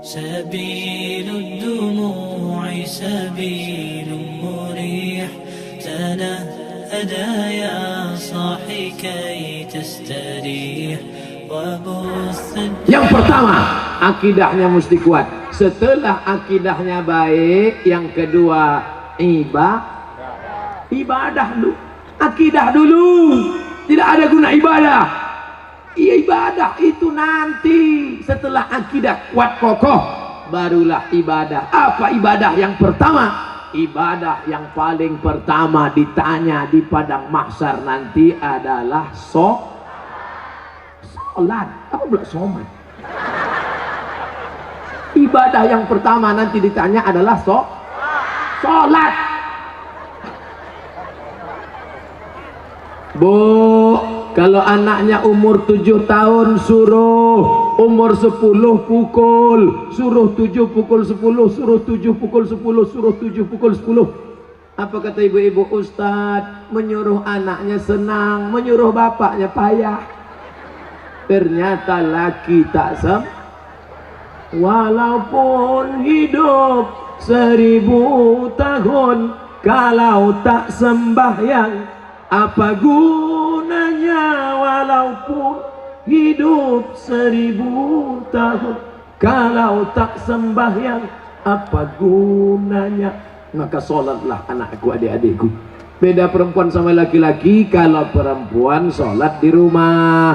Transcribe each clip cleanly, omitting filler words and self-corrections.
سبيل الدموع سبيل مريح تنهدى يا صاحي كي تستريح وبث. Yang pertama, akidahnya mesti kuat. Setelah akidahnya baik, yang kedua ibadah dulu. Akidah dulu. Tidak ada guna ibadah. Ibadah itu nanti setelah akidah kuat kokoh, barulah ibadah. Apa ibadah yang pertama? Ibadah yang paling pertama ditanya di padang mahsyar nanti adalah sholat. Apa pula sholat? Ibadah yang pertama nanti ditanya adalah sholat. Bu, kalau anaknya umur 7 tahun suruh, umur 10 pukul, suruh 7 pukul 10, suruh 7 pukul 10, suruh 7 pukul 10. Apa kata ibu-ibu? Ustadz, menyuruh anaknya senang, menyuruh bapaknya payah. Ternyata laki tak walaupun hidup 1000 tahun, kalau tak sembahyang apa gunanya? Walaupun hidup 1000 tahun, kalau tak sembahyang apa gunanya? Maka sholatlah anakku, adik-adikku. Beda perempuan sama laki-laki. Kalau perempuan sholat di rumah,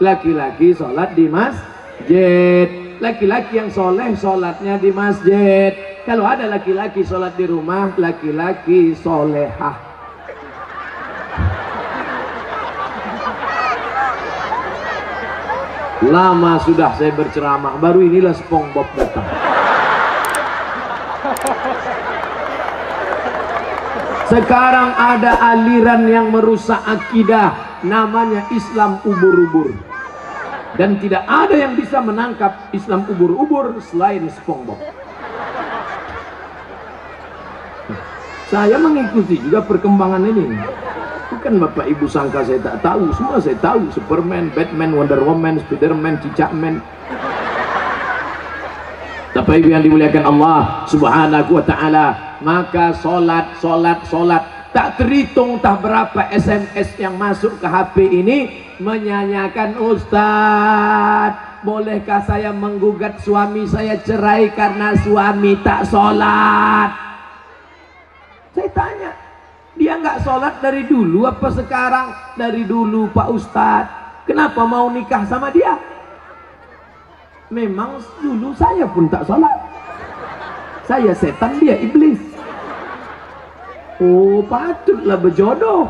laki-laki sholat di masjid. Laki-laki yang soleh sholatnya di masjid. Kalau ada laki-laki sholat di rumah, laki-laki solehah. Lama sudah saya berceramah, baru inilah SpongeBob datang. Sekarang ada aliran yang merusak akidah, namanya Islam ubur-ubur. Dan tidak ada yang bisa menangkap Islam ubur-ubur selain SpongeBob. Saya mengikuti juga perkembangan ini. Bukan Bapak Ibu sangka saya tak tahu, semua saya tahu. Superman, Batman, Wonder Woman, Spiderman, Cicakman. Bapak Ibu yang dimuliakan Allah Subhanahu wa ta'ala, maka solat tak terhitung tak berapa SMS yang masuk ke HP ini menyanyikan, Ustadz, bolehkah saya menggugat suami saya cerai karena suami tak solat? Saya tanya, dia nggak sholat dari dulu apa sekarang? Dari dulu Pak Ustadz. Kenapa mau nikah sama dia? Memang dulu saya pun tak sholat. Saya setan, dia iblis. Oh, patutlah berjodoh.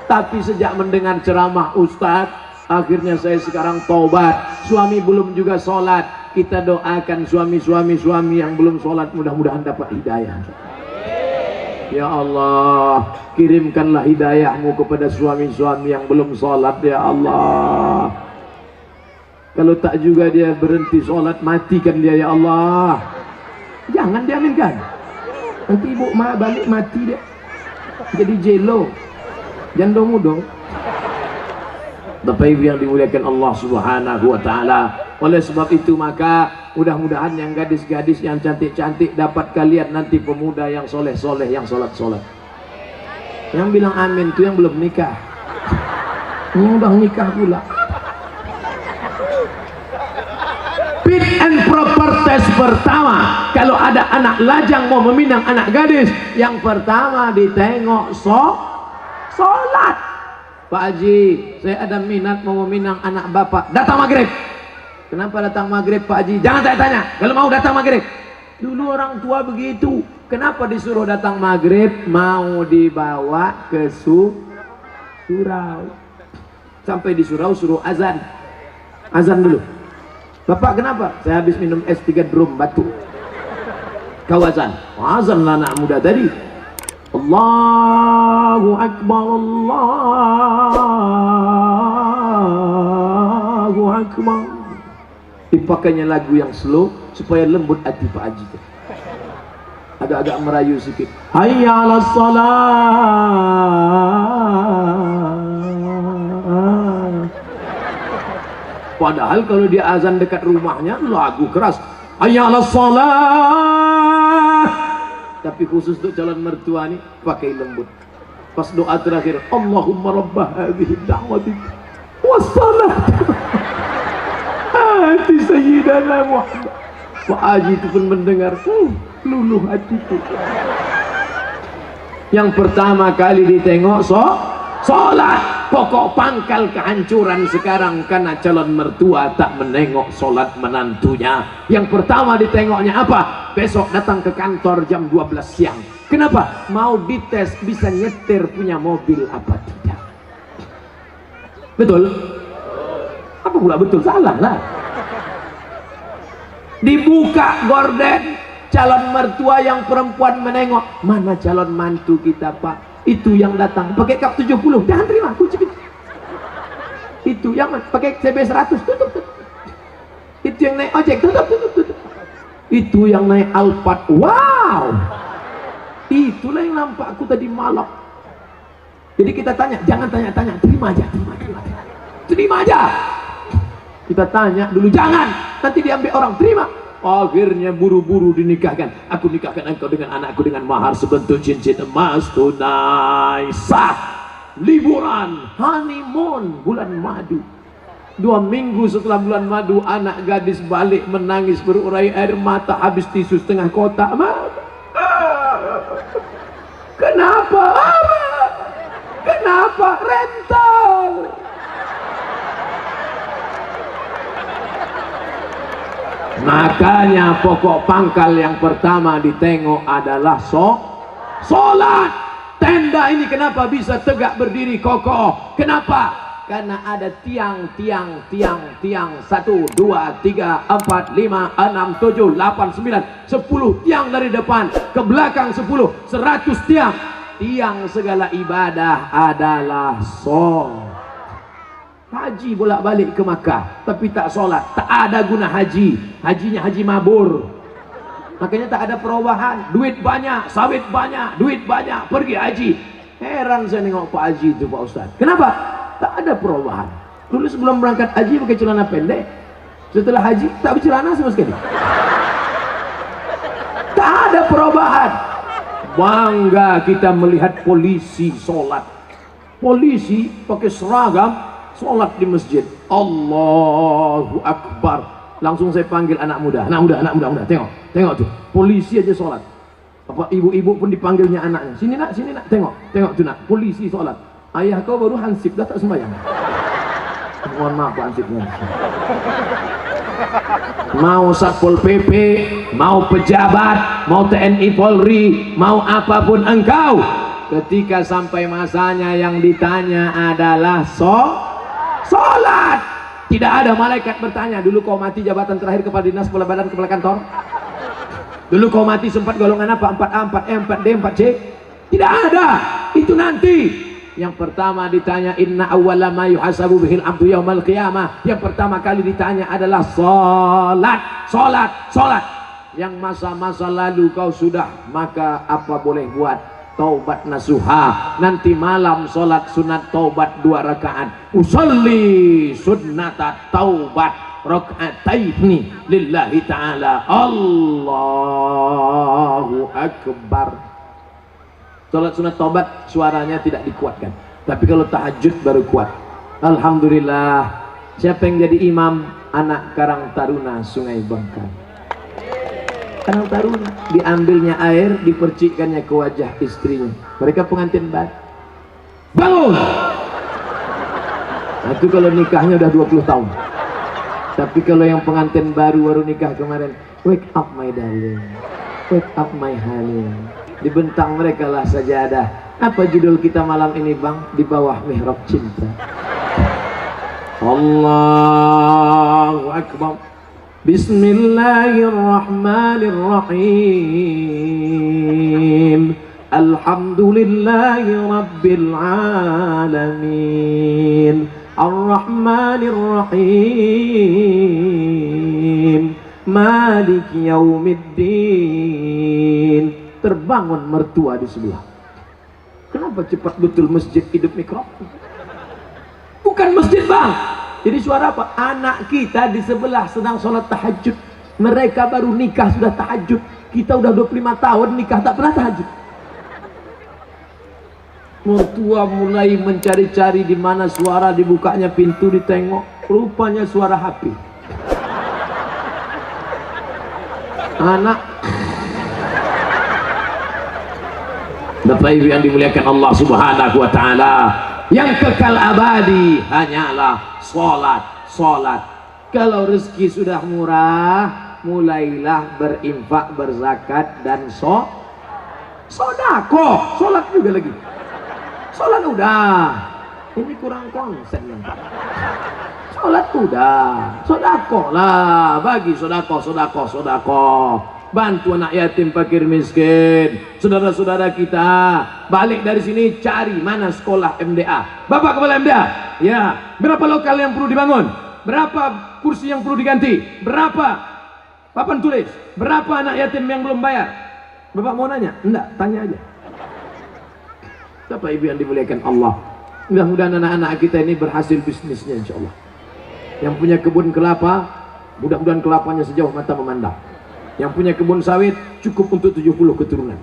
Tapi sejak mendengar ceramah Ustadz, akhirnya saya sekarang taubat. Suami belum juga sholat. Kita doakan suami yang belum sholat, mudah-mudahan dapat hidayah. Ya Allah, kirimkanlah hidayahmu kepada suami-suami yang belum sholat, ya Allah. Kalau tak juga dia berhenti sholat, matikan dia, ya Allah. Jangan diaminkan. Nanti ibu balik mati dia. Jadi jelo. Jangan dong. Bapak Ibu yang dimuliakan Allah Subhanahu wa ta'ala. Oleh sebab itu maka mudah-mudahan yang gadis-gadis yang cantik-cantik dapat kalian nanti pemuda yang soleh-soleh, yang sholat-sholat. Yang bilang amin itu yang belum nikah. Yang udah nikah pula. Fit and proper test pertama, kalau ada anak lajang mau meminang anak gadis, yang pertama ditengok sholat. Pak Haji, saya ada minat mau meminang anak bapak. Datang maghrib. Kenapa datang maghrib Pak Haji? Jangan tanya-tanya. Kalau mau datang maghrib. Dulu orang tua begitu. Kenapa disuruh datang maghrib? Mau dibawa ke surau. Sampai di surau suruh azan. Azan dulu. Bapak kenapa? Saya habis minum es 3 drum batuk. Kau azan. Azan lah anak muda tadi. Allahu Akbar, Allahu Akbar. Dipakainya lagu yang slow supaya lembut hati Pak Haji. Agak-agak merayu sedikit. Hayya 'alas shalah. Padahal kalau dia azan dekat rumahnya lagu keras. hayya 'alas shalah. Tapi khusus untuk calon mertua nih pakai lembut. Pas doa terakhir, Allahumma rabbah hadhihi da'wati wassalat hati Sayyidana Muhammad. Pak Haji itu pun mendengar, luluh hatiku. Yang pertama kali ditengok sholat. Pokok pangkal kehancuran sekarang karena calon mertua tak menengok sholat menantunya. Yang pertama ditengoknya apa? Besok datang ke kantor jam 12 siang. Kenapa? Mau dites bisa nyetir punya mobil apa tidak. Betul? Apa pula betul? Salah lah. Dibuka gorden, calon mertua yang perempuan menengok. Mana calon mantu kita, Pak? Itu yang datang pakai kap 70, jangan terima kunci. Itu yang pakai CB 100, tutup. Itu yang naik ojek, tutup. Itu yang naik Alphard, wow. Itulah yang nampak aku tadi malam. Jadi kita tanya, jangan tanya-tanya, terima aja. Kita tanya dulu, jangan, nanti diambil orang, terima. Akhirnya buru-buru dinikahkan. Aku nikahkan engkau dengan anakku dengan mahar sebentuk cincin emas tunai sah. Liburan, honeymoon, bulan madu. 2 minggu setelah bulan madu, anak gadis balik menangis berurai air mata, habis tisu setengah kotak. Kenapa? Kenapa? Rental. Makanya pokok pangkal yang pertama ditengok adalah sholat. Tenda ini kenapa bisa tegak berdiri kokoh? Kenapa? Karena ada tiang 1, 2, 3, 4, 5, 6, 7, 8, 9, 10 tiang dari depan ke belakang 10, 100 tiang. Tiang segala ibadah adalah sholat. Haji bolak-balik ke Makkah tapi tak sholat, tak ada guna haji. Hajinya haji mabur. Makanya tak ada perubahan. Duit banyak, sawit banyak, duit banyak, pergi haji. Heran saya nengok Pak Haji itu, Pak Ustaz. Kenapa? Tak ada perubahan. Dulu sebelum berangkat haji pakai celana pendek, setelah haji tak bercelana sama sekali. Tak ada perubahan. Bangga kita melihat polisi sholat. Polisi pakai seragam sholat di masjid. Allahu Akbar. Langsung saya panggil anak muda, tengok tuh, polisi aja sholat. Apa ibu-ibu pun dipanggilnya anaknya, sini nak, tengok tuh nak, polisi sholat. Ayah kau baru hansip, dah tak sembahyang. Mohon maaf Pak hansipnya. Mau Satpol PP, mau pejabat, mau TNI Polri, mau apapun engkau, ketika sampai masanya yang ditanya adalah sholat. Tidak ada malaikat bertanya, dulu kau mati jabatan terakhir kepala dinas, kepala badan, kepala kantor. Dulu kau mati sempat golongan apa? 4A, 4E, 4D, 4C. Tidak ada. Itu nanti. Yang pertama ditanya, inna awwala ma yuhasabu bihil abdu yaumal qiyamah. Yang pertama kali ditanya adalah sholat. Yang masa-masa lalu kau sudah, maka apa boleh buat? Taubat nasuha. Nanti malam sholat sunat taubat 2 rakaat. Usolli sunnata taubat raka'ataini lillahi ta'ala. Allahu Akbar. Sholat sunat taubat suaranya tidak dikuatkan, tapi kalau tahajud baru kuat. Alhamdulillah. Siapa yang jadi imam? Anak Karang Taruna Sungai Bangka. Karang Taruna, diambilnya air, dipercikkannya ke wajah istrinya. Mereka pengantin baru. Bangun! Nah, itu kalau nikahnya udah 20 tahun. Tapi kalau yang pengantin baru nikah kemarin, wake up my darling, wake up my honey. Dibentang mereka lah sajadah. Apa judul kita malam ini bang? Di bawah mihrab cinta. Allahu Akbar. Bismillahirrahmanirrahim. Alhamdulillahi Rabbil Alamin. Ar-Rahmanirrahim. Malik Yaumiddin. Terbangun mertua di sebelah. Kenapa cepat betul masjid hidup mikrofon? Bukan masjid bang. Jadi suara apa? Anak kita di sebelah sedang sholat tahajud. Mereka baru nikah sudah tahajud. Kita udah 25 tahun nikah tak pernah tahajud. Mertua mulai mencari-cari di mana suara dibukanya pintu, ditengok, rupanya suara HP. Anak Bapak Ibu yang dimuliakan Allah Subhanahu wa taala, yang kekal abadi hanyalah salat. Kalau rezeki sudah murah, mulailah berinfak, berzakat dan sedekah. Salat juga lagi. Salat udah. Ini kurang konsen Pak. Salat udah. Sedekah lah, bagi sedekah. Bantu anak yatim, fakir miskin, saudara-saudara kita. Balik dari sini cari mana sekolah MDA. Bapak kepala MDA, ya, berapa lokal yang perlu dibangun, berapa kursi yang perlu diganti, berapa papan tulis, berapa anak yatim yang belum bayar. Bapak mau nanya? Enggak, tanya aja. Bapak Ibu yang dimuliakan Allah, mudah-mudahan anak-anak kita ini berhasil bisnisnya insyaallah. Yang punya kebun kelapa, mudah-mudahan kelapanya sejauh mata memandang. Yang punya kebun sawit cukup untuk 70 keturunan.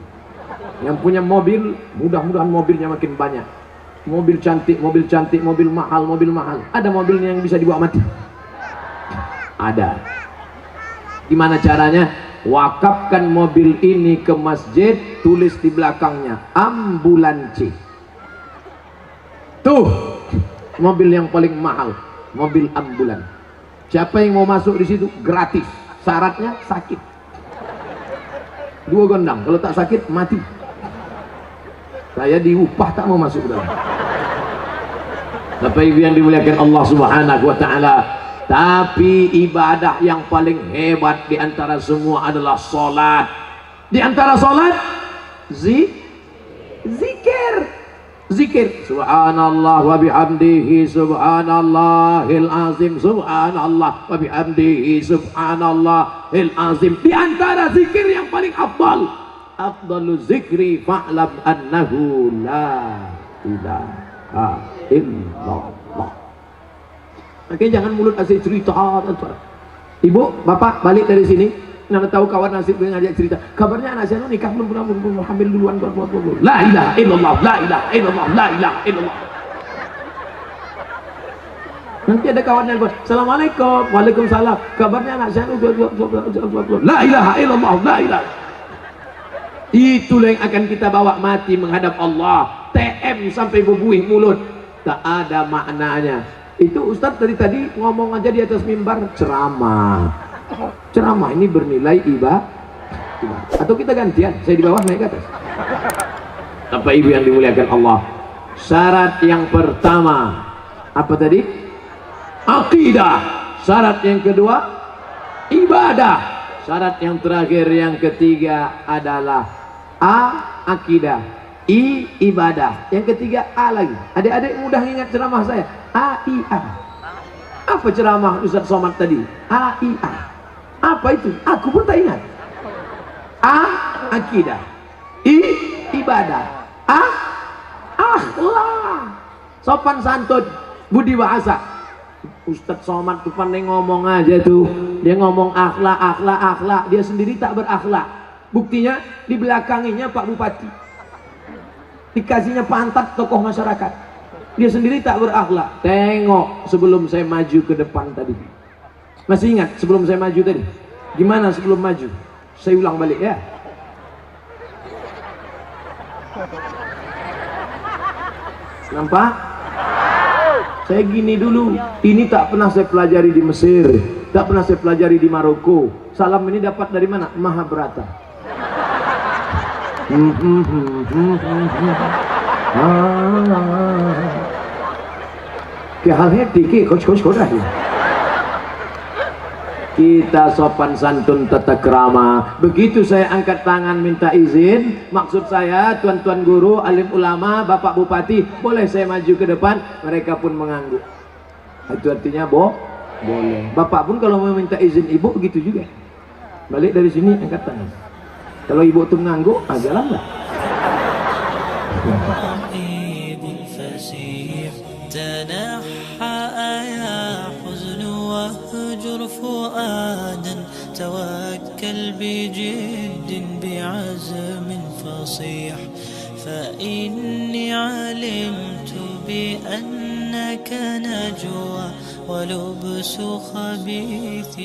Yang punya mobil, mudah-mudahan mobilnya makin banyak. Mobil cantik, mobil mahal. Ada mobilnya yang bisa dibawa mati? Ada. Gimana caranya? Wakafkan mobil ini ke masjid, tulis di belakangnya ambulansi. Tuh, mobil yang paling mahal, mobil ambulan. Siapa yang mau masuk di situ gratis. Syaratnya sakit. 2 gondang, kalau tak sakit mati. Saya diupah tak mau masuk dalam. Bapak Ibu yang dimuliakan Allah Subhanahu wa taala, tapi ibadah yang paling hebat di antara semua adalah salat. Di antara salat zikir. Subhanallah wa bihamdihi subhanallahil azim, subhanallah wa bihamdihi subhanallahil azim. Di antara zikir yang paling afdalu zikri fa'lam annahu la ilaha illallah. Makanya jangan mulut asik cerita. Ibu, bapak balik dari sini, nana tahu kawan nasib dengan ngajak cerita. Kabarnya anak saya nikah belum hamil duluan. La ilaha illallah, la ilaha illallah, la ilaha illallah. Nanti ada kawannya buat, assalamualaikum, waalaikumsalam. Kabarnya anak saya la ilaha illallah, la ilaha. Itulah yang akan kita bawa mati menghadap Allah. TM sampai bebuih mulut, tak ada maknanya. Itu Ustadz tadi ngomong aja di atas mimbar, ceramah ini bernilai ibadah. Atau kita gantian, saya di bawah naik ke atas. Bapak Ibu yang dimuliakan Allah, syarat yang pertama apa tadi? Akidah. Syarat yang kedua ibadah. Syarat yang terakhir yang ketiga adalah akidah, ibadah. Yang ketiga A lagi. Adik-adik mudah ingat ceramah saya. AIA. Apa ceramah Ustaz Somad tadi? AIA. Apa itu? Aku pun tak ingat. Akidah. Ibadah. Akhlak. Sopan santun, budi bahasa. Ustaz Somad tuh pandai ngomong aja tuh. Dia ngomong akhlak. Dia sendiri tak berakhlak. Buktinya dibelakanginya Pak Bupati. Dikasihnya pantat tokoh masyarakat. Dia sendiri tak berakhlak. Tengok sebelum saya maju ke depan tadi. Masih ingat sebelum saya maju tadi? Gimana sebelum maju? Saya ulang balik ya. Nampak? Saya gini dulu. Ini tak pernah saya pelajari di Mesir, tak pernah saya pelajari di Maroko. Salam ini dapat dari mana? Mahabharata. Kita sopan santun tata krama. Begitu saya angkat tangan minta izin, maksud saya tuan-tuan guru, alim ulama, bapak bupati, boleh saya maju ke depan? Mereka pun mengangguk. Itu artinya boleh. Bapak pun kalau mau minta izin ibu begitu juga. Balik dari sini angkat tangan. Kalau ibu tuh mengangguk, jalan lah. تنحى يا حزن واهجر فؤادا توكل بجد بعزم فصيح، فإني علمت بأنك نجوى ولبس خبيث